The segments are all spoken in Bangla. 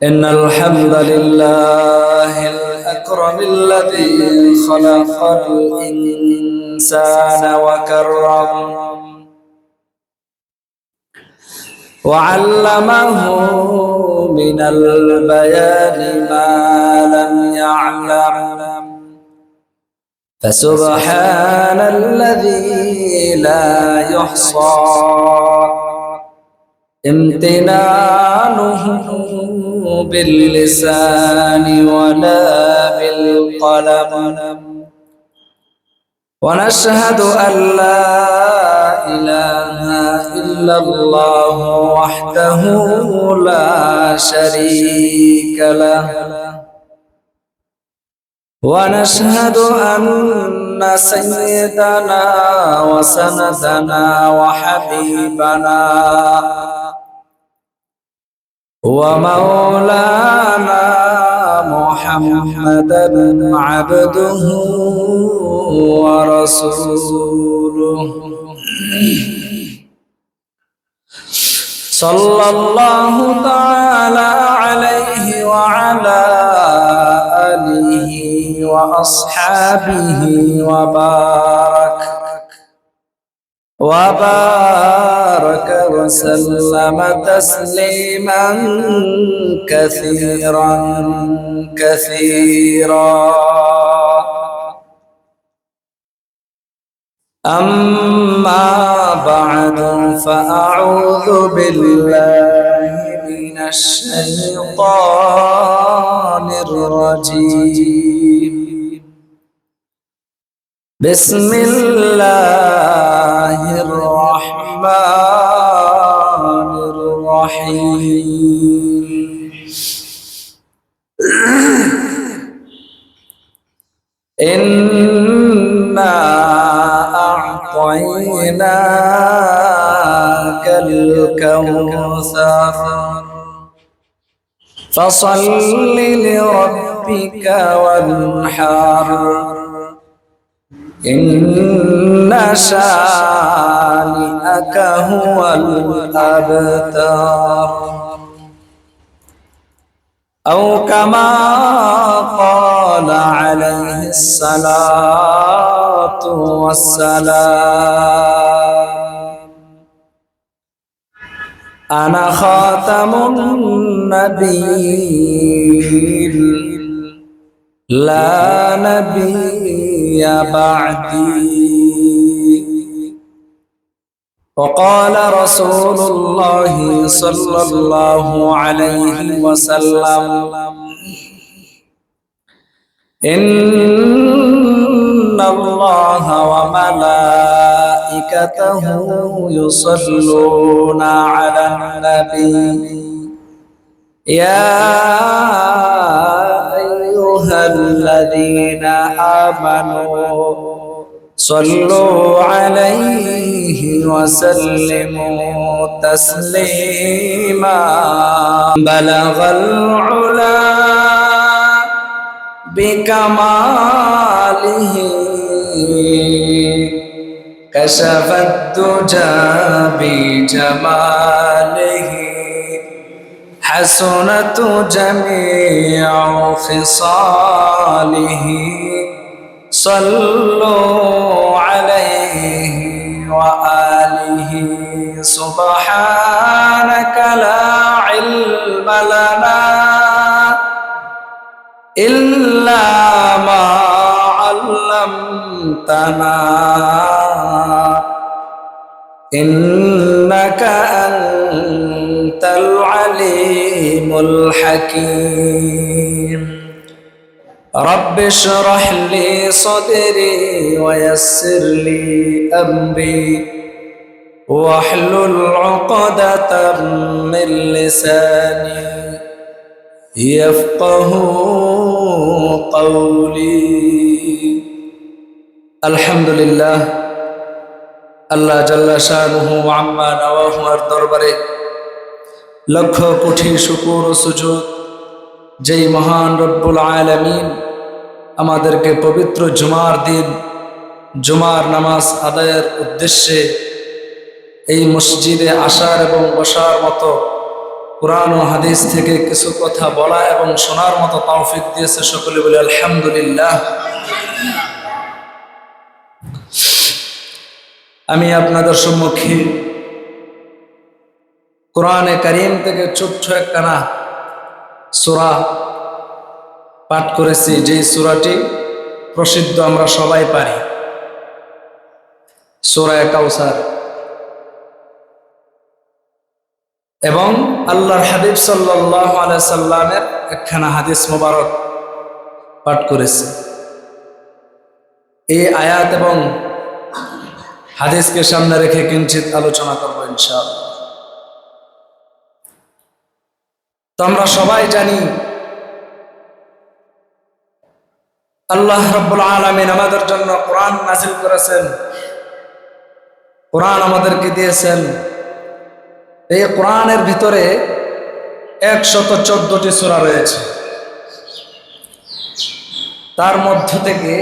إن الحمد لله الأكرم الذي خلق الإنسان وكرم وعلمه من البيان ما لم يعلم فسبحان الذي لا يحصى امتنانه باللسان ولا بالقلم ونشهد أن لا إله إلا الله وحده لا شريك له ونشهد أن سيدنا وسندنا وحبيبنا ومولانا محمدا عبده ورسوله صلى الله تعالى عليه وعلى آله وأصحابه وبارك وسلم تسليما كثيرا أما بعد فأعوذ بالله من الشيطان الرجيم بسم الله الرحمن الرحيم إنا أعطيناك الكوثر فصل لربك وانحر إن شانئك هو الأبتر أو كما قال عليه الصلاة والسلام أنا خاتم النبيين لا نبي بعدي وقال رسول الله صلى الله عليه وسلم إن الله وملائكته يصلون على النبي يا أيها الذين آمنوا صلوا عليه وسلموا تسليما بلغ العلا بكماله كشف الدجى بجماله حسنت جميع خصاله صلوا عليه وآله سبحانك لا علم لنا إلا ما علمتنا إنك أنت العليم الحكيم رب اشرح لي صدري ويسر لي أمري واحلل عقدة من لساني يفقه قولي الحمد لله আল্লাহ জাল্লা শানুহু আম্মা নওয়াহুর দরবারে লক্ষ কোটি শুকর ও সুজুদ যেই মহান রব্বুল আলামিন আমাদেরকে পবিত্র জুমার দিন জুমার নামাজ আদায়ের উদ্দেশ্যে এই মসজিদে আসার এবং বসার মতো কুরআন ও হাদিস থেকে কিছু কথা বলা এবং শোনার মতো তৌফিক দিয়েছে। সকলে বলে আলহামদুলিল্লাহ। আমি আপনাদের সম্মুখে কোরআনে কারীম থেকে ছোট্ট একখানা সূরা পাঠ করেছি, যে সূরাটি প্রসিদ্ধ, আমরা সবাই পারি, সূরা কাউসার। এবং আল্লাহর হাবিব সাল্লাল্লাহু আলাইহি সাল্লামের একখানা হাদিস মোবারক পাঠ করেছি। এই আয়াত এবং হাদিসকে সামনে রেখে কিঞ্চিত আলোচনা করব ইনশাআল্লাহ। তো আমরা সবাই জানি আল্লাহ রাব্বুল আলামিন আমাদের জন্য কোরআন নাযিল করেছেন, কোরআন আমাদেরকে দিয়েছেন। এই কোরআনের ভিতরে 114টি সূরা রয়েছে। তার মধ্য থেকে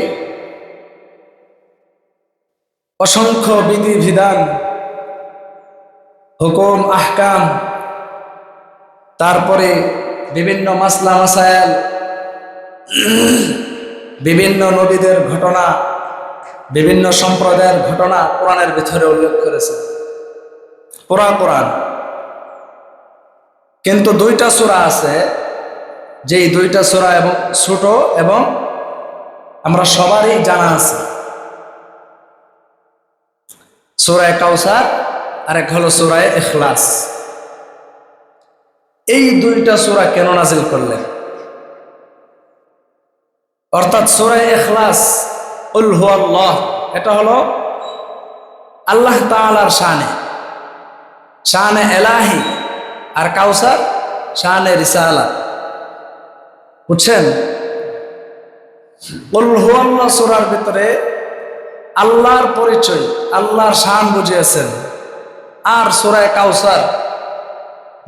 অসংখ্য বিধি বিধান, হুকুম আহকাম, তারপরে বিভিন্ন মাসলা মাসায়েল, বিভিন্ন নবীদের ঘটনা, বিভিন্ন সম্প্রদায়ের ঘটনা কোরআনের ভিতরে উল্লেখ করেছে পুরা কোরআন। কিন্তু দুইটা সূরা আছে, যেই দুইটা সূরা এবং ছোট এবং আমরা সবারই জানা আছে। সূরা কাউসার আর এক হলো সূরা ইখলাস। এই দুইটা সূরা কেন নাযিল করলেন? অর্থাৎ সূরা ইখলাস কুল হুয়াল্লাহ, এটা হলো আল্লাহ তাআলার শানে এলাহি, আর কাউসার শানে রিসালাত। বুঝছেন? কুল হুয়াল্লাহ সূরার ভিতরে আল্লাহর পরিচয়, আল্লাহর শান বুঝিয়েছেন। আর সূরা কাউসার,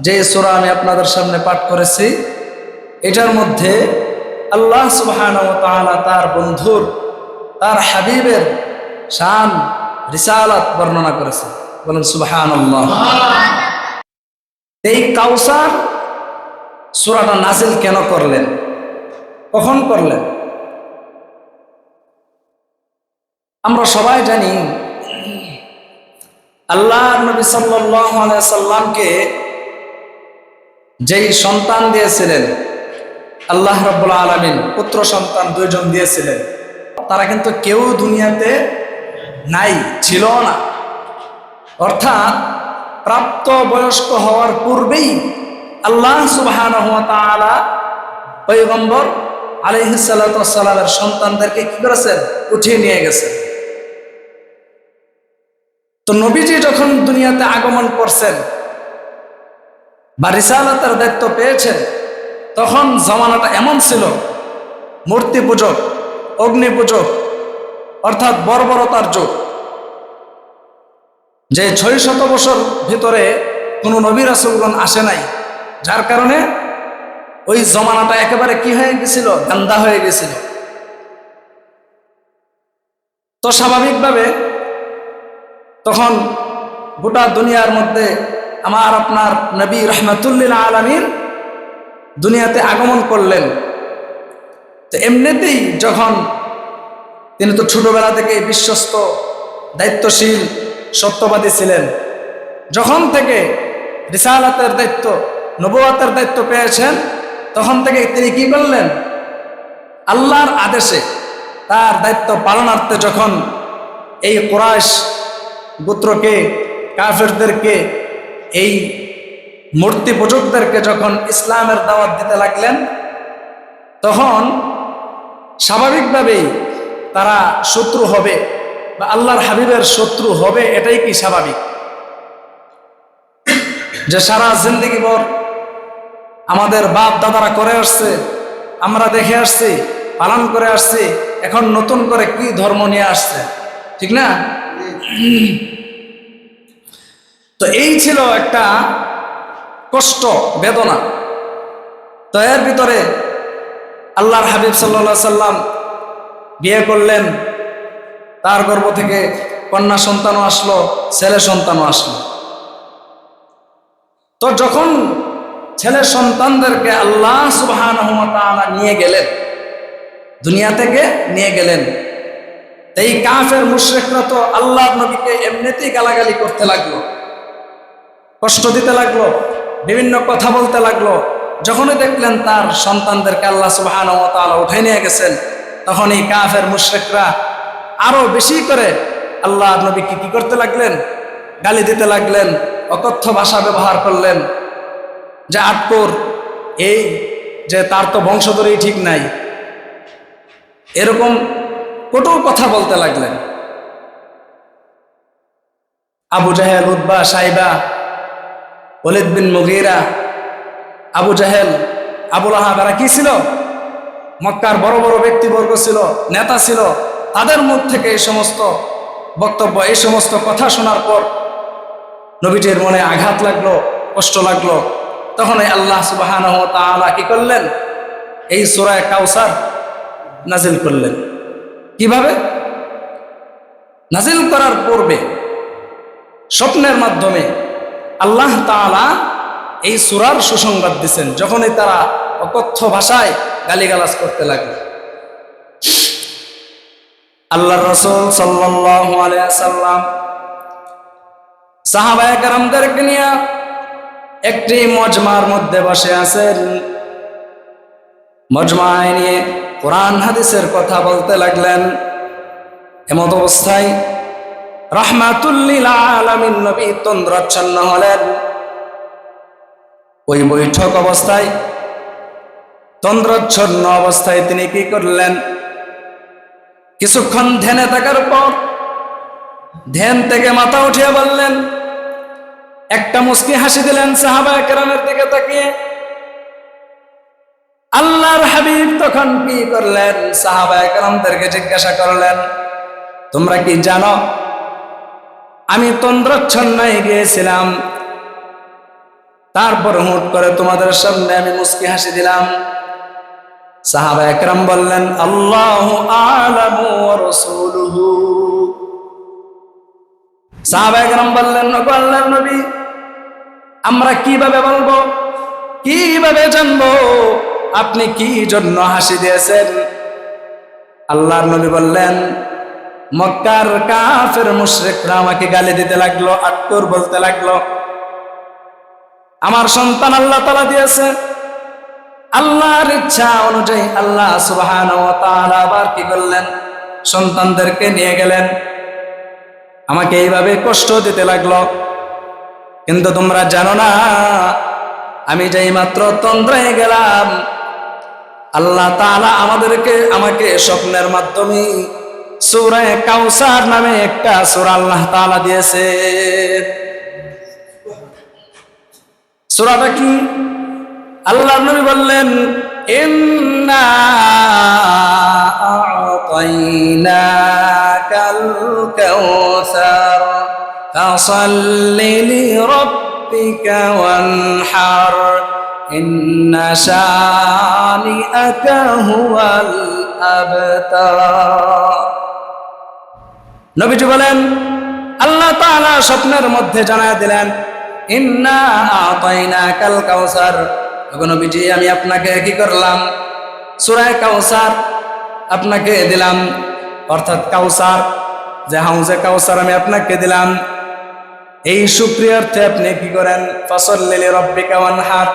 যে সূরা আমি আপনাদের সামনে পাঠ করেছি, এটার মধ্যে আল্লাহ সুবহানাহু ওয়া তাআলা তার বন্ধুর, তার হাবিবের শান রিসালাত বর্ণনা করেছেন। বলেন সুবহানাল্লাহ। এই কাউসার সূরাটা নাযিল কেন করলেন, কখন করলেন? আমরা সবাই জানি আল্লাহ নবী সাল্লাল্লাহু আলাইহি সাল্লামকে যেই সন্তান দিয়েছিলেন আল্লাহ রাব্বুল আলামিন, পুত্র সন্তান দুইজন দিয়েছিলেন, তারা কিন্তু কেউ দুনিয়াতে নাই, ছিল না। অর্থাৎ প্রাপ্ত বয়স্ক হওয়ার পূর্বেই আল্লাহ সুবহানাহু ওয়া তাআলা পয়গম্বর আলাইহিস সালাতু ওয়াস সালামের সন্তানদেরকে কি করেছেন? উঠিয়ে নিয়ে গেছেন। তো নবীজি যখন দুনিয়াতে আগমন করছেন বা রিসালাতের দায়িত্ব পেয়েছেন, তখন জামানাটা এমন ছিল, মূর্তি পূজক, অগ্নি পূজক, অর্থাৎ বর্বরতার যুগ। যে 600 বছর ভিতরে কোনো নবী রাসূলগণ আসে নাই, যার কারণে ওই জমানাটা একেবারে কি হয়ে গেছিল? গান্দা হয়ে গেছিল। তো স্বাভাবিকভাবে তখন গোটা দুনিয়ার মধ্যে আমার আপনার নবী রাহমাতুল লিল আলামিন দুনিয়াতে আগমন করলেন। তো এমনিতেই যখন তিনি তো ছোটবেলা থেকে বিশ্বস্ত, দায়িত্বশীল, সত্যবাদী ছিলেন, যখন থেকে রিসালাতের দায়িত্ব, নবুয়তের দায়িত্ব পেয়েছেন, তখন থেকে তিনি কি করলেন? আল্লাহর আদেশে তার দায়িত্ব পালনার্থে যখন এই কুরাইশ গোত্রকে, কাফেরদেরকে, এই মূর্তি পূজকদেরকে যখন ইসলামের দাওয়াত দিতে লাগলেন, তখন স্বাভাবিকভাবেই তারা শত্রু হবে বা আল্লাহর হাবিবের শত্রু হবে। এটাই কি স্বাভাবিক? যে সারা জিন্দেগি ভর আমাদের বাপ দাদারা করে আসছে, আমরা দেখে আসছি, পালন করে আসছি, এখন নতুন করে কি ধর্ম নিয়ে আসছে, ঠিক না? তো এই ছিল একটা কষ্ট, বেদনা। তো এর ভিতরে আল্লাহর হাবিব সাল্লাল্লাহু আলাইহি সাল্লাম বিয়ে করলেন, তার গর্ভ থেকে কন্যা সন্তানও আসলো, ছেলে সন্তানও আসলো। তো যখন ছেলে সন্তানদেরকে আল্লাহ সুবহানাহু ওয়া তাআলা নিয়ে গেলেন, দুনিয়া থেকে নিয়ে গেলেন। এই কাফের মুশরিকরা তো আল্লাহর নবীকে এমনিতেই গালাগালি করতে লাগলো, কষ্ট দিতে লাগলো, বিভিন্ন কথা বলতে লাগলো। যখনই দেখলেন তার সন্তানদেরকে আল্লাহ সুবহানাহু ওয়া তাআলা উঠাই নিয়ে গেছেন, তখন এই কাফের মুশরিকরা আরো বেশি করে আল্লাহর নবীকে কি করতে লাগলেন? গালি দিতে লাগলেন, অকথ্য ভাষা ব্যবহার করলেন, যে আটপুর, এই যে তার তো বংশধরই ঠিক নাই, এরকম কটু কথা বলতে লাগলেন। আবু জাহেল, উতবা, সাইবা, ওয়ালিদ বিন মুগীরা, আবু জাহেল, আবু লাহাব, এরা কি ছিল? মক্কার বড় বড় ব্যক্তিবর্গ ছিল, নেতা ছিল। তাদের মুখ থেকে এই সমস্ত বক্তব্য, এই সমস্ত কথা শোনার পর নবীজির মনে আঘাত লাগলো, কষ্ট লাগলো। তখন এই আল্লাহ সুবহানাহু ওয়া তাআলা কি করলেন? এই সূরা কাউসার নাজিল করলেন। কিভাবে নাজিল করার পূর্বে স্বপ্নের মাধ্যমে আল্লাহ তাআলা এই সূরার সুসংবাদ দিচ্ছেন, যখনই তারা অকথ্য ভাষায় গালিগালাজ করতে লাগলো। আল্লাহর রাসূল সাল্লাল্লাহু আলাইহি ওয়াসাল্লাম সাহাবায়ে কেরামদেরকে নিয়ে একটি মজমার মধ্যে বসে আছেন। মজমায় নিয়ে কোরআন হাদিসের কথা বলতে লাগলেন। এমত অবস্থায় রাহমাতুল লিল আলামিন নবী তন্দ্রাচ্ছন্ন হলেন। ওই বৈঠক অবস্থায়, তন্দ্রাচ্ছন্ন অবস্থায় তিনি কি করলেন? কিছুক্ষণ ধ্যানে থাকার পর ধ্যান থেকে মাথা উঠিয়ে বললেন, একটা মুস্কি হাসি দিলেন সাহাবায়ে কেরামের দিকে তাকিয়ে। আল্লাহর হাবিব তখন কি করলেন? সাহাবায়ে কেরামদেরকে জিজ্ঞাসা করলেন, তোমরা কি জানো আমি তন্দ্রাচ্ছন্নায় গিয়েছিলাম, তারপর হুট করে তোমাদের সামনে আমি মুস্কি হাসি দিলাম? সাহাবায়ে কেরাম বললেন, আল্লাহু আ'লামু ওয়া রাসূলুহু। সাহাবায়ে কেরাম বললেন, আল্লাহর নবী, আমরা কিভাবে বলবো, কিভাবে জানবো আপনি কি জন্য হাসি দিয়েছেন? আল্লাহর নবী বললেন, মক্কার কাফের মুশরিকরা আমাকে গালি দিতে লাগলো, আটকর বলতে লাগলো। আমার সন্তান আল্লাহ তাআলা দিয়েছে, আল্লাহর ইচ্ছা অনুযায়ী আল্লাহ সুবহানাহু ওয়া তাআলা আবার কি করলেন? সন্তানদেরকে নিয়ে গেলেন। আমাকে এইভাবে কষ্ট দিতে লাগলো। কিন্তু তোমরা জানো না, আমি যেই মাত্র তন্দ্রায় গেলাম, আল্লাহ তাআলা আমাকে স্বপ্নের মাধ্যমে সূরা কাউসার নামে একটা সূরা আল্লাহ তাআলা দিয়েছে। সূরাটা কি? আল্লাহর নবী বললেন, ইন্না আ'তাইনাকাল কাউসার ফাসাল্লি লিরাব্বিকা ওয়ানহার ইন্না শানিআকা হুয়াল আবতার। নবীজি বলেন, আল্লাহ তাআলা স্বপ্নের মধ্যে জানায় দিলেন, ইন্না আ'তাইনাকাল কাউসার। নবীজি, আমি আপনাকে কি করলাম? সূরা কাউসার আপনাকে দিলাম, অর্থাৎ কাউসার, যে হাউজে কাউসার আমি আপনাকে দিলাম। এই শুকরিয়ার্থে আপনি কি করেন? ফাসাল্লি লিরাব্বিকা ওয়ানহার,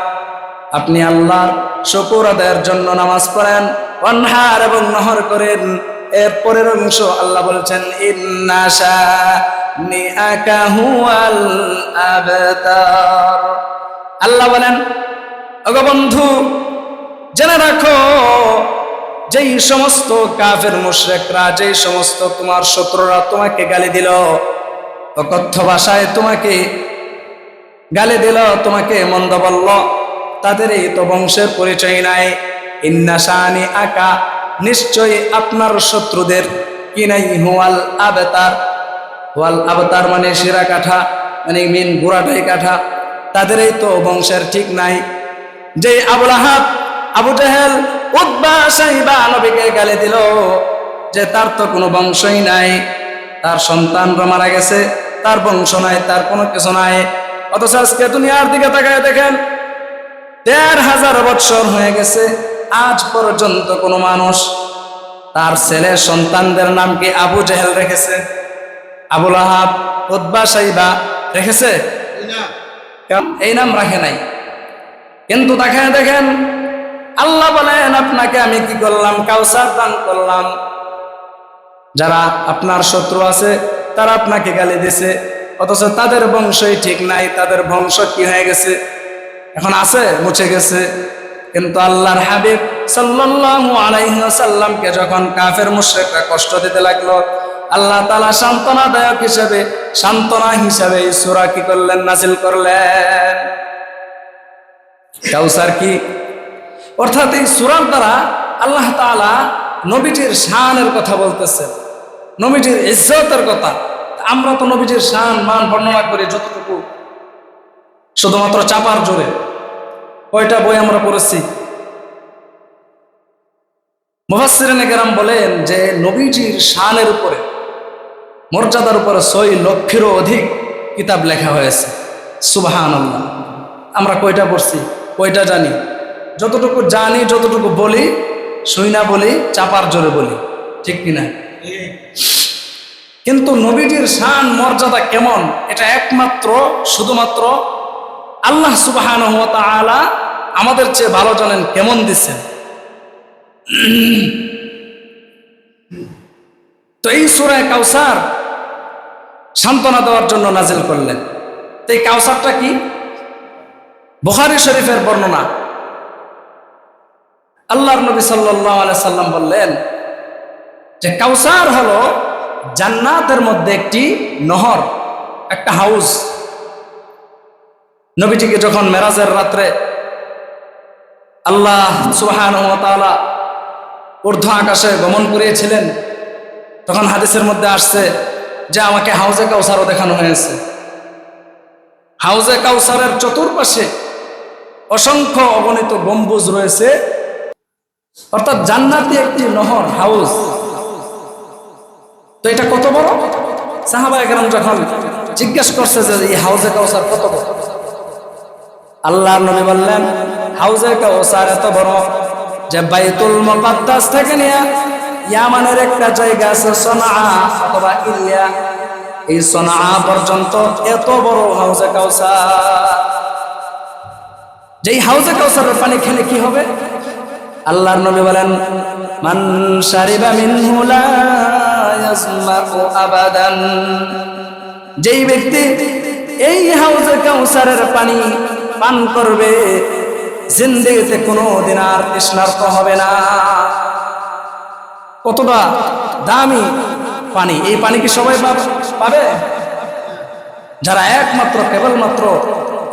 আপনি আল্লাহর শুকর আদায়ের জন্য নামাজ পড়েন, ওয়ানহার, এবং নহর করেন। এর পরের অংশ আল্লাহ বলছেন, ইন্না শানিআকা হুয়াল আবতার। আল্লাহ বলেন, ওগো বন্ধু, জেনে রাখো, যেই সমস্ত কাফের মুশরিকরা, যেই সমস্ত তোমার শত্রুরা তোমাকে গালি দিল, অকথ্য ভাষায় তোমাকে গালি দিল, তোমাকে মন্দ বলল, তাদের এই তো বংশের পরিচয় নাই। ইন্না শানিআকা, নিশ্চয়ই আপনার শত্রুদের কি নাই? হুয়াল আবতার। হুয়াল আবতার মানে শিরা কাঠা, মানে মেন গোড়াটাই কাঠা। তাদের এই তো বংশের ঠিক নাই। যে আবু লাহাব, আবু জাহেল, উতবা, সাইবা নবীকে গালি দিল যে তার তো কোনো বংশই নাই, তার সন্তানরা মারা গেছে, তার বংশ নাই, তার কোনো কিছু নাই। অথচ আজকে দুনিয়ার দিকে তাকায় দেখেন, ১৫০০ বছর হয়ে গেছে, আজ পর্যন্ত কোনো মানুষ তার ছেলে সন্তানদের নাম কি আবু জেহেল রেখেছে? আবুল আহাব, উতবা, সাইবা রেখেছে? এই নাম রাখে নাই। কিন্তু দেখেন আল্লাহ বলেন, আপনাকে আমি কি করলাম? কাউসার দান করলাম। যারা আপনার শত্রু আছে তারা আপনাকে গালি দিছে, অথচ তাদের বংশই ঠিক নাই, তাদের বংশ কি হয়ে গেছে? এখন আছে, মুছে গেছে। কিন্তু আল্লাহর হাবিব সাল্লাল্লাহু আলাইহি ওয়াসাল্লামকে যখন কাফের মুশরিকরা কষ্ট দিতে লাগলো, আল্লাহ তাআলা সান্ত্বনা হিসাবে এই সূরা কি করলেন? নাজিল করলেন। কাউসার কি? অর্থাৎ এই সূরার দ্বারা আল্লাহ তাআলা নবীজির শানের কথা বলতেছেন, নবীজির ইজ্জতের কথা। আমরা তো নবীজির শান মান বর্ণনা করি যতটুকু, শুধুমাত্র চাপার জোরে। কয়টা বই আমরা পড়েছি। মুফাসসিরিনে কেরাম বলেন যে নবীজির শানের উপরে, মর্যাদার উপরে ৬ লক্ষেরও অধিক কিতাব লেখা হয়েছে। সুবহানাল্লাহ। আমরা কয়টা পড়ছি, কয়টা জানি? যতটুকু জানি, যতটুকু বলি, শুই না বলি, চাপার জোরে বলি, ঠিক কিনা? কিন্তু নবীজির শান মর্যাদা কেমন, এটা একমাত্র শুধুমাত্র আল্লাহ সুবহানাহু ওয়া তাআলা আমাদের চেয়ে ভালো জানেন কেমন দিচ্ছেন। তো এই সূরা কাউসার সান্ত্বনা দেওয়ার জন্য নাজিল করলেন। তো এই কাউসারটা কি? বুখারী শরীফের বর্ণনা। আল্লাহর নবী সাল্লাল্লাহু আলাইহি সাল্লাম বললেন যে কাউসার হলো জান্নাতের মধ্যে একটি নহর, একটা হাউস। নবীজিকে যখন মেরাজের রাত্রে আল্লাহ সুবহানাহু ওয়া তাআলা ঊর্ধ্ব আকাশে গমন করিয়েছিলেন, তখন হাদিসের মধ্যে আসছে যে আমাকে হাউজে কাউসারও দেখানো হয়েছে। হাউজে কাউসারের চতুর্পাশে অসংখ্য অগণিত গম্বুজ রয়েছে, অর্থাৎ জান্নাতি একটি নহর, হাউস। তো এটা কত বড়? সাহাবায়ে কেরাম যখন জিজ্ঞেস করছে যে এই হাউজে কাউসার কত বড়, আল্লাহর নবী বললেন হাউজে কাউসার এত বড় যে বাইতুল মুকাদ্দাস থেকে নিয়ে ইয়ামানের একটা জায়গা আছে সনআ অথবা ইলিয়া, এই সনআ পর্যন্ত এত বড় হাউজে কাউসার। যেই হাউজে কাউসারের পানি খেলে কি হবে? আল্লাহর নবী বলেন মান শারিবা মিনহু লা ইয়াজমাউ আবাদান। যেই ব্যক্তি এই হাউজে কাউসারের পানি পান করবে, জিন্দেগিতে কোনোদিন আর তৃষ্ণার্ত হবে না। কতটা দামি পানি! এই পানি কি সবাই পাবে? যারা একমাত্র কেবলমাত্র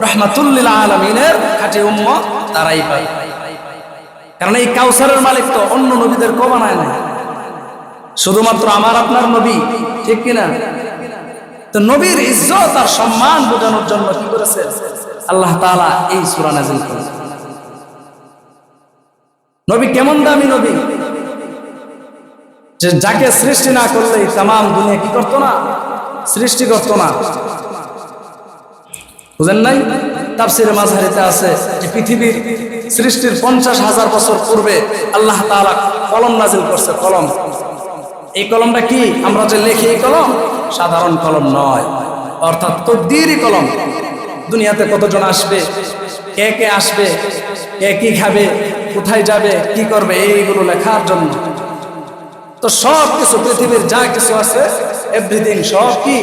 রাহমাতুল লিল আলামিনের খাঁটি উম্মত তারাই পায়। কারণ এই কাউসারের মালিক তো অন্য নবীদের কেউ বানায় না, শুধুমাত্র আমার আপনার নবী, ঠিক কিনা? তো নবীর ইজ্জত আর সম্মান বোঝানোর জন্য কি করেছে আল্লাহ তাআলা এই সূরা নাযিল করেছেন। নবী কেমন দামি নবী যে যাকে সৃষ্টি না করলে তামাম দুনিয়া কি করতো না? সৃষ্টি করতো না। বুঝেন নাই? তাফসীরে মাযহারিতে আছে যে পৃথিবীর সৃষ্টির 50,000 বছর পূর্বে আল্লাহ তাআলা কলম নাযিল করছে। কলম, এই কলমটা কি? আমরা যে লিখি এই কলম সাধারণ কলম নয়, অর্থাৎ তকদীরি কলম। দুনিয়াতে কতজন আসবে, কে কে আসবে, কে কি খাবে, কোথায় যাবে, কি করবে, এইগুলো লেখার জন্য। তো সব কিছু পৃথিবীর যা কিছু আছে এভরিথিং সব কি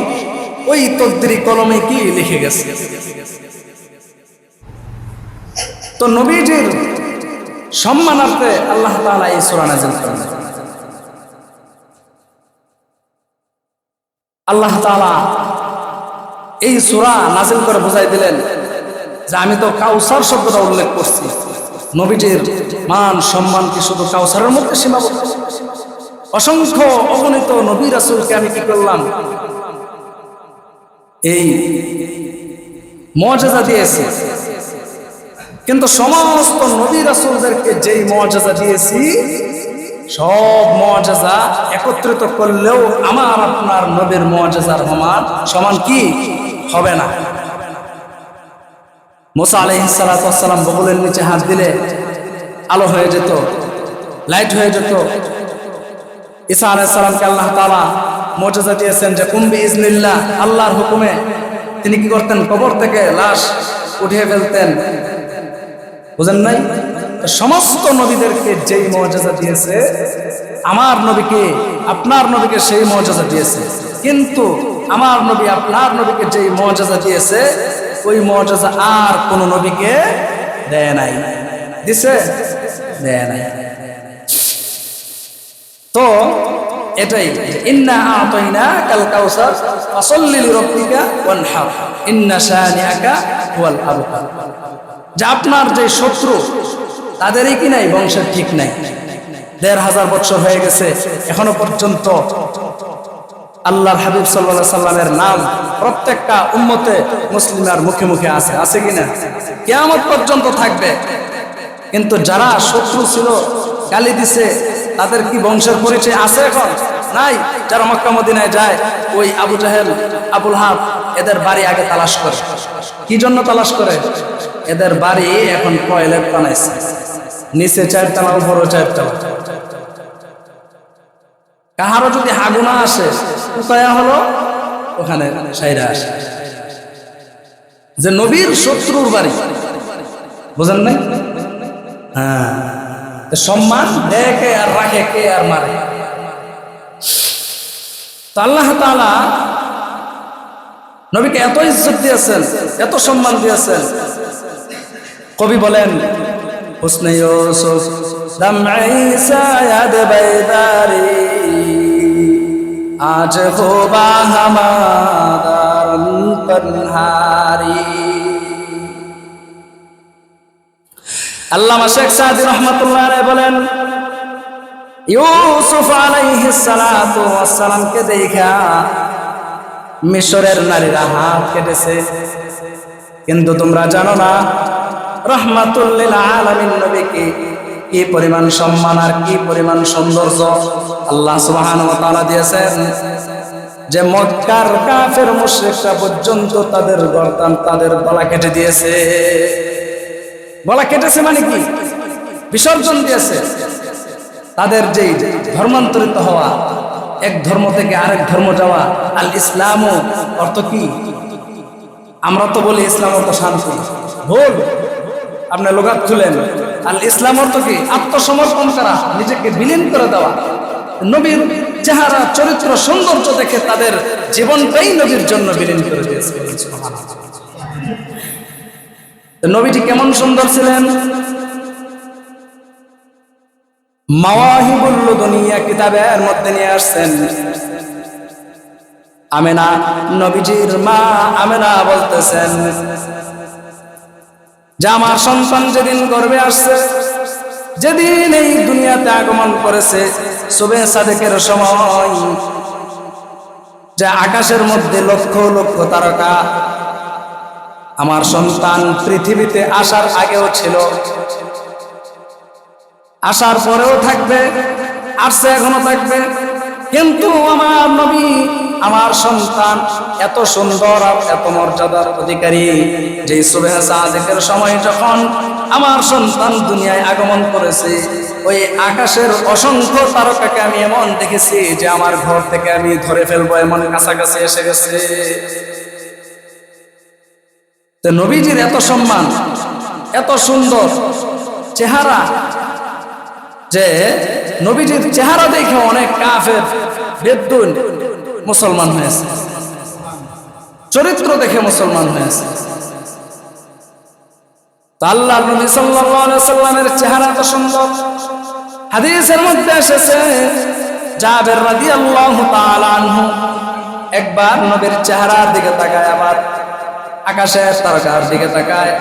ওই তকদীরি কলমে কি লিখে গেছে। তো নবীজির সম্মানার্থে আল্লাহ তাআলা এই সূরা নাযিল করেন। আল্লাহ তাআলা এই সূরা নাযিল করে বুঝাই দিলেন যে আমি তো কাউসার শব্দটা উল্লেখ করছি, নবীজির মান সম্মান কি শুধু কাউসারের মধ্যে সীমাবদ্ধ? অসংখ্য অগণিত নবী রাসূলকে আমি কি করলাম? এই মুআজিজা দিয়েছি। কিন্তু সমস্ত নবী রাসূলদেরকে যেই মুআজিজা দিয়েছি, সব মুআজিজা একত্রিত করলেও আমার আপনার নবীর মুআজিজার সমান কি হবে না। মুসা আলাইহিস সালাতু ওয়াস সালাম বগলের নিচে হাত দিলে আলো হয়ে যেত, লাইট হয়ে যেত। ঈসা আলাইহিস সালামকে আল্লাহ তাআলা মুজিজা দিয়েছেন যে কুম বিইজনিল্লাহ, আল্লাহর হুকুমে তিনি কি করতেন, কবর থেকে লাশ উঠিয়ে ফেলতেন। বুঝেন নাই? সমস্ত নবীদেরকে যেই মুজিজা দিয়েছে, আমার নবীকে, আপনার নবীকে সেই মুজিজা দিয়েছে। কিন্তু আমার নবী আপনার নবীকে যেই মুজিজা দিয়েছে, ওই মুজিজা আর কোন নবীকে দেয় নাই। দিছে? দেয় নাই। তো এটাই, ইন্না আ'তাইনাকাল কাউসার ফাসাল্লি লিরাব্বিকা ওয়ানহার ইন্না শানিআকা হুয়াল আবতার। যে আপনার যে শত্রু, তাদেরই কি নাই, বংশের ঠিক নাই। ১৫০০ বছর হয়ে গেছে, এখনো পর্যন্ত আল্লাহর হাবিব সাল্লাল্লাহু আলাইহি সাল্লামের নাম প্রত্যেকটা উম্মতে মুসলিমের মুখে মুখে আছে, আছে কিনা? কিয়ামত পর্যন্ত থাকবে। কিন্তু যারা শত্রু ছিল, গালি দিছে, তাদের কি বংশের পরিচয় আছে? এখন নাই। যারা মক্কা মদিনায় যায়, ওই আবু জাহেল, আবুল হাব, এদের বাড়ি আগে তালাশ করে। কি জন্য তালাশ করে? এদের বাড়ি এখন টয়লেট বানাইছে, নিচে 4 তলা, উপরে 4 তলা। কাহারও যদি হাগুনা আসে, কোথায় হলো ওখানে সাইরা আসে। যে নবীর শত্রুর বাড়ি, বুঝেন নাই? হ্যাঁ, সম্মান দেয় কে আর রাখে কে আর মারে? তো আল্লাহ তাআলা নবীকে এত ইজ্জত দিয়েছেন, এত সম্মান দিয়েছেন। কবি বলেন, হুসনে ইউসুফ দামঈ সায়াদ বাইদারি আজ খোবা হামাদার তনহারি। আল্লামা শেখ সাদি রহমাতুল্লাহ আলাইহি বলেন, ইউসুফ আলাইহিস সালাতু ওয়াস সালামকে দেখা মিশরের নারীরা হাত কেটেছে। কিন্তু তোমরা জানো না, রাহমাতুল লিল আলামিন নবীকে কি পরিমাণ সম্মান আর কি পরিমাণ সৌন্দর্য আল্লাহ সুবহানাহু ওয়া তাআলা দিয়েছেন, যে মক্কার কাফের মুশরিকরা পর্যন্ত তাদের গর্দান, তাদের গলা কেটে দিয়েছে। গলা কেটেছে মানে কি? বিসর্জন দিয়েছে। তাদের যেই ধর্মান্তরিত হওয়া, এক ধর্ম থেকে আরেক ধর্ম যাওয়া, আল ইসলামও অর্থ কি? আমরা তো বলি ইসলাম অর্থ শান্তি, ভুল। আপনি লুগাত খুলেন, আল ইসলাম অর্থ কি? আত্মসমর্পণ করা, নিজেকে বিলীন করে দেওয়া। নবীর চেহারা, চরিত্র, সৌন্দর্য দেখে তাদের জীবনটাই নবীর জন্য বিলীন করে দিয়েছে। নবীজি কেমন সুন্দর ছিলেন? মাওয়াহিবুল লুদুনিয়া কিতাবের মধ্যে নিয়ে আসছেন, আমেনা, নবীজির মা আমেনা বলতেছেন যে আমার সন্তান যেদিন গর্ভে আসছে, যেদিন এই দুনিয়াতে আগমন করেছে, সুবে সাদেকের সময়, যে আকাশের মধ্যে লক্ষ লক্ষ তারকা আমার সন্তান পৃথিবীতে আসার আগেও ছিল, আসার পরেও থাকবে, আসছে এখনো থাকবে। কিন্তু আমার নবী, আমার সন্তান এত সুন্দর আর এত মর্যাদার অধিকারী, যে সুবহে সাদেকের সময় যখন আমার সন্তান দুনিয়ায় আগমন করেছে, ওই আকাশের অসংখ্য তারকাকে আমি এমন দেখেছি যে আমার ঘর থেকে আমি ধরে ফেলবো, এমন কাছাকাছি এসে গেছে। তো নবীজির এত সম্মান, এত সুন্দর চেহারা, যে নবীজির চেহারা দেখে অনেক কাফের বেদুইন মুসলমান হয়েছে, চরিত্র দেখে মুসলমান হয়েছে। তো আল্লাহর নবী সাল্লাল্লাহু আলাইহি সাল্লামের চেহারা এত সুন্দর। হাদিসের মধ্যে এসেছে, জাবের রাদিয়াল্লাহু তাআলা আনহু একবার নবীর চেহারার দিকে তাকায়, আবার আকাশের তারকার দিকে তাকায়,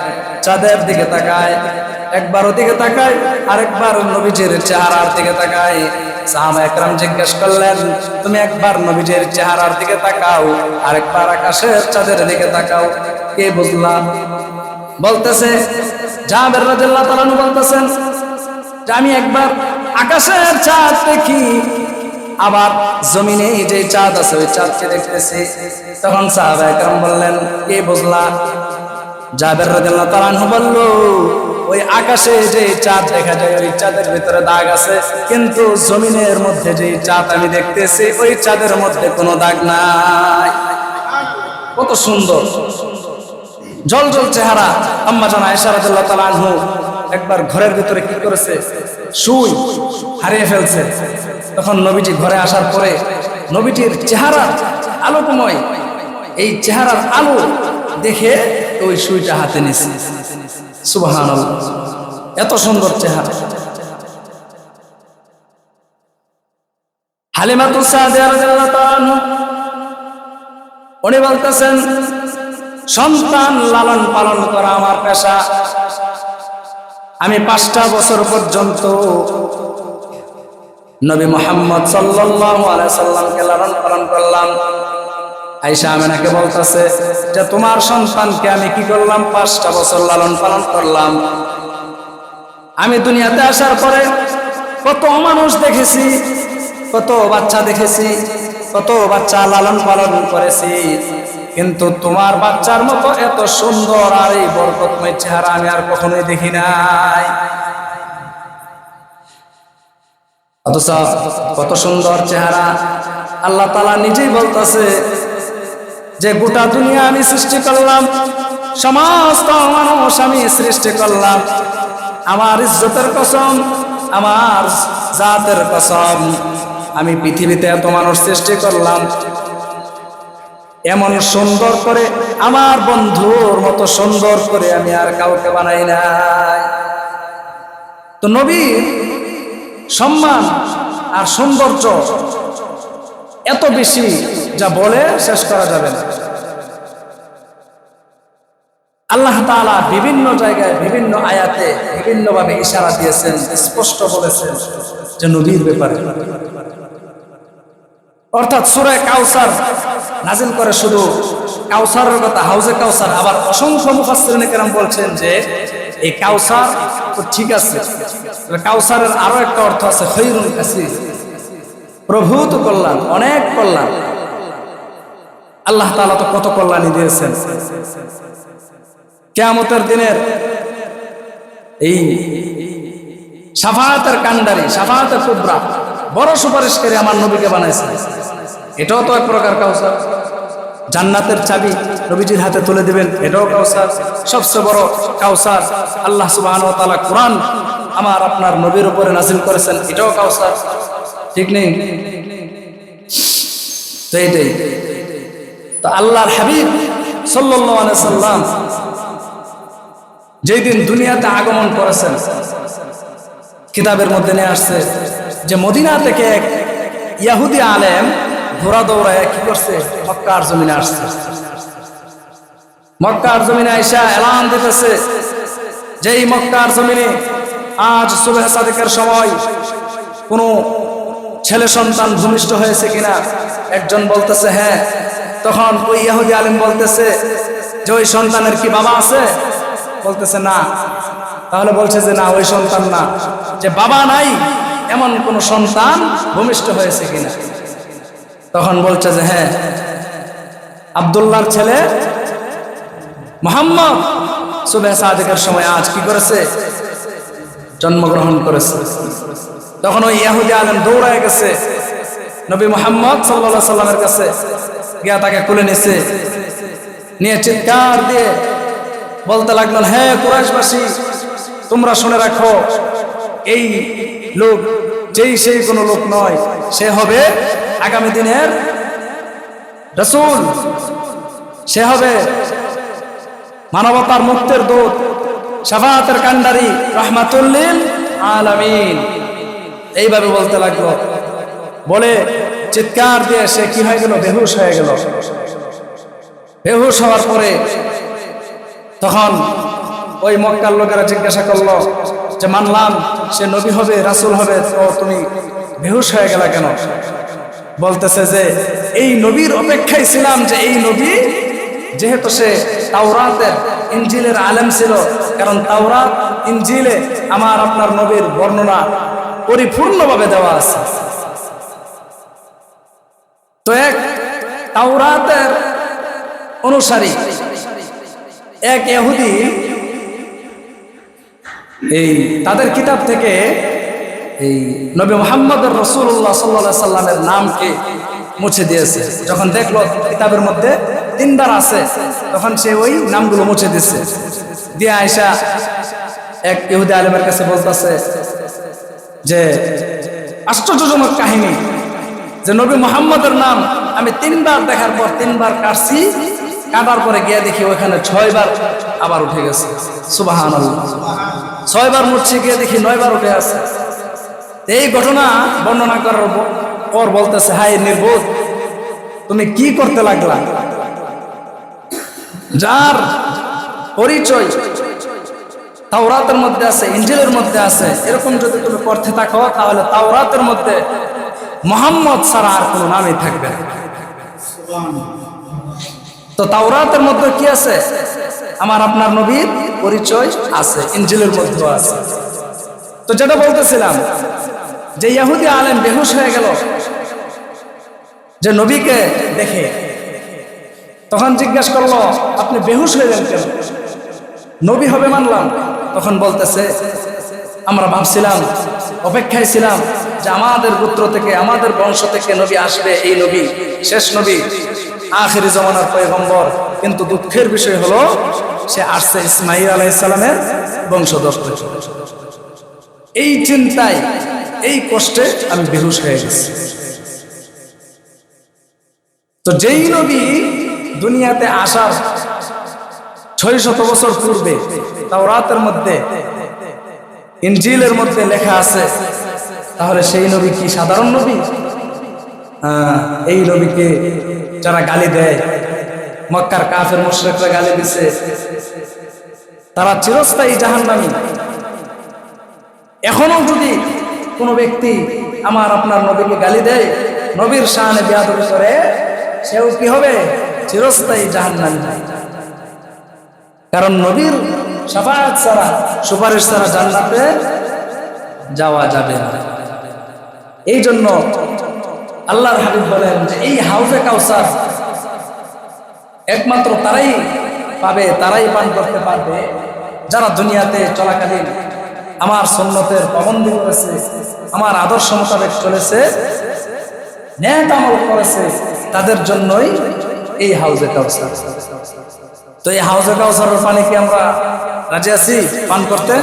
চাঁদের দিকে তাকায়, একবার ওদিকে তাকায়, আরেকবার নবীজির চেহারার দিকে তাকায়। সাহাবা একরাম জিজ্ঞেস করলেন, তুমি একবার নবীজির চেহারার দিকে তাকাও, আরেকবার আকাশের চাঁদের দিকে তাকাও, কে বুঝলা? বলতেছে জাবের রাদিয়াল্লাহু তাআলা আনহু বলতেছেন যে আমি একবার আকাশের চাঁদ দেখি, আবার জমিনে যে চাঁদ আছে ওই চাঁদকে দেখতেছি। তখন সাহাবা একরাম বললেন, কে বুঝলা? জাবের রাদিয়াল্লাহু তাআলা আনহু বলল, ওই আকাশে যে চাঁদ দেখা যায় ওই চাঁদের ভিতরে দাগ আছে, কিন্তু জমিনের মধ্যে যে চাঁদ আমি দেখতেছি ওই চাঁদের মধ্যে কোনো দাগ নাই। কত সুন্দর জল জল চেহারা। আম্মা জান আয়েশা রাদিয়াল্লাহু তাআলা আনহু একবার ঘরের ভিতরে কি করেছে, সুই হারিয়ে ফেলছে। তখন নবীজি ঘরে আসার পরে নবীজির চেহারা আলোকময়, এই চেহারার আলো দেখে ওই সুইটা হাতে নিছে। সুবহানাল্লাহ, এত সুন্দর চেহারা। হালিমাতু সাদিয়া রাদিয়াল্লাহু তাআলা আনহা উনি বলতেছেন, সন্তান লালন পালন করা আমার পেশা। আমি 5টা বছর পর্যন্ত নবী মুহাম্মদ সাল্লাল্লাহু আলাইহি সাল্লামকে লালন পালন করলাম। আয়েশা আমেনাকে বলতেছে যে তোমার সন্তানকে আমি কি করলাম, 5টা বছর লালন পালন করলাম। আমি দুনিয়াতে আসার পরে কত মানুষ দেখেছি, কত বাচ্চা দেখেছি, কত বাচ্চা লালন পালন করেছি, কিন্তু তোমার বাচ্চার মতো এত সুন্দর আর এই বরকতময় চেহারা আমি আর কখনোই দেখি নাই। অথচ কত সুন্দর চেহারা। আল্লাহ তাআলা নিজেই বলতেছে যে গোটা দুনিয়া আমি সৃষ্টি করলাম, সমস্ত মানুষ আমি সৃষ্টি করলাম, আমার ইজ্জতের কসম, আমার জাতের কসম, আমি পৃথিবীতে এত মানুষ সৃষ্টি করলাম, এমন সুন্দর করে আমার বন্ধুর মতো সুন্দর করে আমি আর কাউকে বানাই নাই। তো নবীর সম্মান আর সৌন্দর্য এত বেশি, যা বলে শেষ করা যাবে না। আল্লাহ তাআলা বিভিন্ন জায়গায় বিভিন্ন আয়াতে বিভিন্নভাবে ইশারা দিয়েছেন, স্পষ্ট বলেছেন যে নবীর ব্যাপারে। অর্থাৎ সূরা কাউসার নাজিল করে শুধু কাউসারের কথা, হাউজে কাউসার। আবার অসংখ্য মুফাসসিরিনে কেরাম বলছেন যে এই কাউসার তো ঠিক আছে, কাউসারের আরো একটা অর্থ আছে খৈরুল কাসীর, প্রভূত কল্যাণ, অনেক কল্যাণ। আল্লাহ তাআলা তো কত কল্যাণই দিয়েছেন। কিয়ামতের দিনের এই শাফাআতের কান্ডারি, শাফাআতের কুবরা, বড় সুপারিশকারী আমার নবীকে বানাইছে, এটাও তো এক প্রকার কাউসার। জান্নাতের চাবি নবীজির হাতে তুলে দিবেন, এটাও কাউসার। সবচেয়ে বড় কাউসার আল্লাহ সুবহানাহু ওয়া তাআলা কুরআন আমার আপনার নবীর উপরে নাযিল করেছেন, এটাও কাউসার। ঠিক নেই? তো এইটাই তো আল্লাহর হাবিব সাল্লাল্লাহু আলাইহি সাল্লাম যেই দিন দুনিয়াতে আগমন করেছেন, কিতাবের মধ্যে নিয়ে আসছে যে মদিনা থেকে এক ইহুদি আলেম ঘোড়া দৌড়ায় কি করছে, মক্কার জমিনে আসছে। মক্কার জমিনে আইসা এলান দিতেছে যে এই মক্কার জমিনে আজ সুবহ সাদিকের সময় কোনো ছেলে সন্তান ভূমিষ্ঠ হয়েছে কিনা। একজন বলতেছে হ্যাঁ। তখন ওই ইহুদি আলেম বলতেছে যে ওই সন্তানের কি বাবা আছে? বলতেছে না। তাহলে বলছে যে না, ওই সন্তান না, যে বাবা নাই এমন কোন সন্তান ভূমিষ্ঠ হয়েছে কিনা। তখন বলছে যে হ্যাঁ, আব্দুল্লাহর ছেলে মুহাম্মদ সুবহ সাদিকের সময় আজ কি করেছে, জন্মগ্রহণ করেছে। তখন ওই ইহুদি আলেম দৌড়ায় গেছে নবী মুহাম্মদ সাল্লাল্লাহু আলাইহি সাল্লামের কাছে, গিয়া তাকে কোলে নিছে, নিয়ে চিৎকার দিয়ে বলতে লাগলেন, হে কুরাইশবাসী, তোমরা শুনে রাখো, এই লোক যেই সেই কোনো লোক নয়, সে হবে আগামী দিনের রাসূল, সে হবে মানবতার মুক্তির দূত, শাফাআতের কান্ডারি, রাহমাতুল লিল আলামিন। এইভাবে বলতে লাগলো, বলে চিৎকার দিয়ে সে কি হয়ে গেল, বেহুশ হয়ে গেল। বেহুশ হওয়ার পরে তখন ওই মক্কার লোকেরা জিজ্ঞাসা করলো যে মানলাম সে নবী হবে, রাসূল হবে, তো তুমি বেহুশ হয়ে গেলা কেন? বলতেছে যে এই নবীর অপেক্ষায় ছিলাম, যে এই নবী যেহেতু সে তাওরাতের ইনজিলের আলেম ছিল, কারণ তাওরাত ইনজিলে আমার আপনার নবীর বর্ণনা পরিপূর্ণভাবে দেওয়া আছে। তো এক তাওরাতের অনুসারী এক ইহুদি এই তাদের কিতাব থেকে এই নবী মুহাম্মদ রাসূলুল্লাহ সাল্লাল্লাহু আলাইহি সাল্লামের নামকে মুছে দিয়েছে। যখন দেখলো কিতাবের মধ্যে 3 বার আছে, তখন সে ওই নামগুলো মুছে দিয়েছে। দিয়ে আয়েশা এক ইহুদি আলেমের কাছে বলতেছে যে আশ্চর্যজনক কাহিনী, যে নবী মুহাম্মদের নাম আমি 3 বার দেখার পর 3 বার কাটছি, কাটার পরে গিয়ে দেখি ওখানে 6 বার আবার উঠে গেছে। সুবহানাল্লাহ। 6 বার মুছছি, গিয়ে দেখি 9 বার উঠে আছে। এই ঘটনা বর্ণনা করার পর বলতেছে, হায় নির্বোধ, তুমি কি করতে লাগলা? যার পরিচয় তাওরাতের মধ্যে আছে, ইনজিলের মধ্যে আছে, এরকম যদি তুমি করতে থাকো তাহলে তাওরাতের মধ্যে মুহাম্মদ ছাড়া আর কোনো নামই থাকবে না। তো তাওরাতের মধ্যে কি আছে? আমার আপনার নবীর পরিচয় আছে, ইনজিলের মধ্যেও আছে। তো যেটা বলতেছিলাম, যে ইহুদি আলেম বেহুশ হয়ে গেল যে নবীকে দেখে, তখন জিজ্ঞেস করলো, আপনি বেহুশ হয়ে গেলেন কেন? নবী হবে মানলাম। তখন বলতেছে, আমরা ভাবছিলাম, অপেক্ষায় ছিলাম যে আমাদের গোত্র থেকে, আমাদের বংশ থেকে নবী আসবে, এই নবী শেষ নবী, আখিরি জামানার পয়গম্বর। কিন্তু দুঃখের বিষয় হলো সে আসছে ইসমাঈল আলাইহিস সালামের বংশধর। এই চিন্তায়, এই কষ্টে আমি বেহুশ হয়ে গেছি। তো যেই নবী দুনিয়াতে আসার 600 বছর পূর্বে তাওরাতের মধ্যে, ইনজিলের মধ্যে লেখা আছে, তাহলে সেই নবী কি সাধারণ নবী? এই নবীকে যারা গালি দেয়, মক্কার কাফের মুশরিকরা গালি দিছে, তারা চিরস্থায়ী জাহান্নামী। এখনো যদি কোনো ব্যক্তি আমার আপনার নবীকে গালি দেয়, নবীর শানে বেয়াদবি করে, সেও কি হবে? চিরস্থায়ী জাহান্নামী। কারণ নবীর শাফাআত ছাড়া, সুপারিশ ছাড়া জান্নাতে যাওয়া যাবে না। এই জন্য আল্লাহর হাবিব বলেন যে এই হাউজে কাউসার একমাত্র তারাই পাবে, তারাই পান করতে পারবে যারা দুনিয়াতে চলাকালীন আমার সুন্নতের পাবন্দি করেছে, আমার আদর্শ মোতাবেক চলেছে, নেক আমল করেছে, তাদের জন্যই এই হাউজে কাউসার। তো এই হাউজে কাউসারের পানি কি আমরা রাজি আছি পান করতে?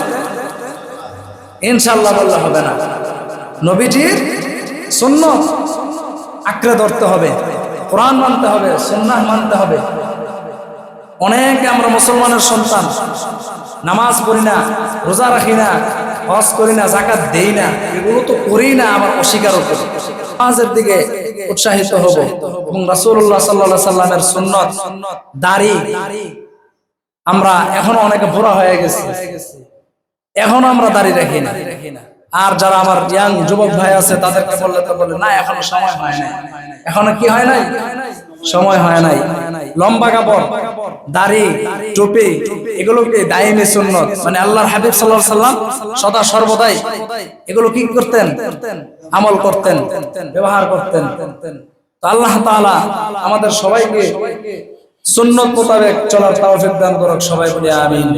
ইনশাআল্লাহ বললে হবে না। নবীজির সুন্নাত আঁকড়ে ধরতে হবে, কোরআন মানতে হবে, সুন্নাহ মানতে হবে। অনেকে আমরা মুসলমানের সন্তান, নামাজ পড়ি না, রোজা রাখি না, হজ করি না, যাকাত দেই না, এগুলো তো করি না, আবার অস্বীকারও করি। নামাজের দিকে উৎসাহিত হব এবং রাসূলুল্লাহ সাল্লাল্লাহু আলাইহি সাল্লামের সুন্নাত, দাড়ি, আমরা এখনো অনেকে বুড়া হয়ে গেছি, এখনো আমরা দাড়ি রাখি না। আর যারা আমার ইয়াং যুবক ভাই আছে তাদেরকে বললে তো বলে, না এখনো সময় হয় নাই। এখনো কি হয় নাই? সময় হয় নাই। লম্বা কাপড়, দাড়ি, টুপি, এগুলোকে দায়মি সুন্নাত, মানে আল্লাহর হাবিব সাল্লাল্লাহু আলাইহি সাল্লাম সদা সর্বদাই এগুলো কি করতেন? আমল করতেন, ব্যবহার করতেন। তো আল্লাহ তাআলা আমাদের সবাইকে সুন্নাত মোতাবেক চলার তৌফিক দান করুক। সবাই বলি আমিন।